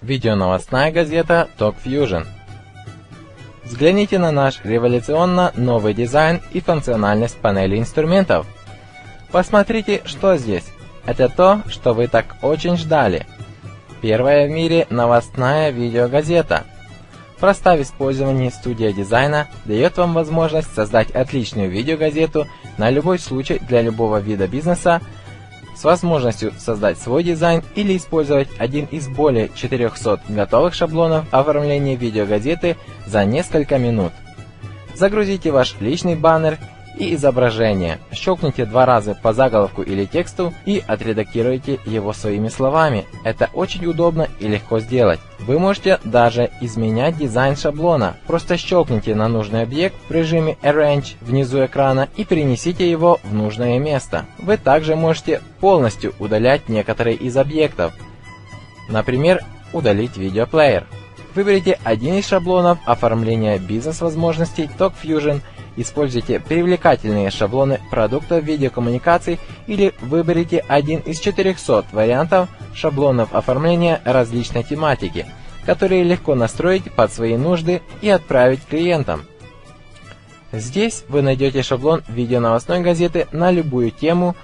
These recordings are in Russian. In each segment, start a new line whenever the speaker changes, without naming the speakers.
Видеоновостная газета TalkFusion. Взгляните на наш революционно новый дизайн и функциональность панели инструментов. Посмотрите, что здесь. Это то, что вы так очень ждали. Первая в мире новостная видеогазета. Проста в использовании, студия дизайна дает вам возможность создать отличную видеогазету на любой случай для любого вида бизнеса, с возможностью создать свой дизайн или использовать один из более 400 готовых шаблонов оформления видеогазеты за несколько минут. Загрузите ваш личный баннер и изображение, щелкните 2 раза по заголовку или тексту и отредактируйте его своими словами. Это очень удобно и легко сделать. Вы можете даже изменять дизайн шаблона. Просто щелкните на нужный объект в режиме Arrange внизу экрана и перенесите его в нужное место. Вы также можете полностью удалять некоторые из объектов. Например, удалить видеоплеер. Выберите один из шаблонов оформления бизнес-возможностей TalkFusion, используйте привлекательные шаблоны продуктов видеокоммуникаций или выберите один из 400 вариантов шаблонов оформления различной тематики, которые легко настроить под свои нужды и отправить клиентам. Здесь вы найдете шаблон видеоновостной газеты на любую тему,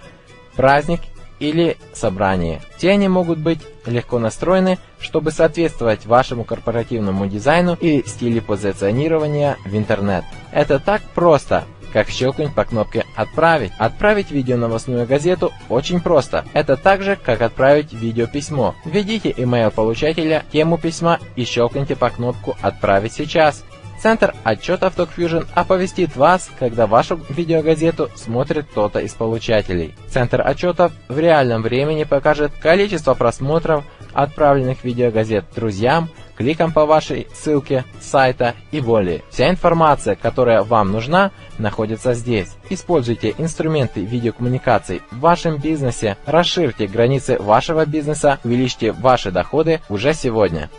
праздник или собрание. Все они могут быть легко настроены, чтобы соответствовать вашему корпоративному дизайну и стилю позиционирования в интернет. Это так просто, как щелкнуть по кнопке «Отправить». Отправить видеоновостную газету очень просто. Это так же, как отправить видеописьмо. Введите email получателя, тему письма и щелкните по кнопку «Отправить сейчас». Центр отчетов TalkFusion оповестит вас, когда вашу видеогазету смотрит кто-то из получателей. Центр отчетов в реальном времени покажет количество просмотров отправленных видеогазет друзьям, кликом по вашей ссылке сайта и более. Вся информация, которая вам нужна, находится здесь. Используйте инструменты видеокоммуникаций в вашем бизнесе, расширьте границы вашего бизнеса, увеличьте ваши доходы уже сегодня.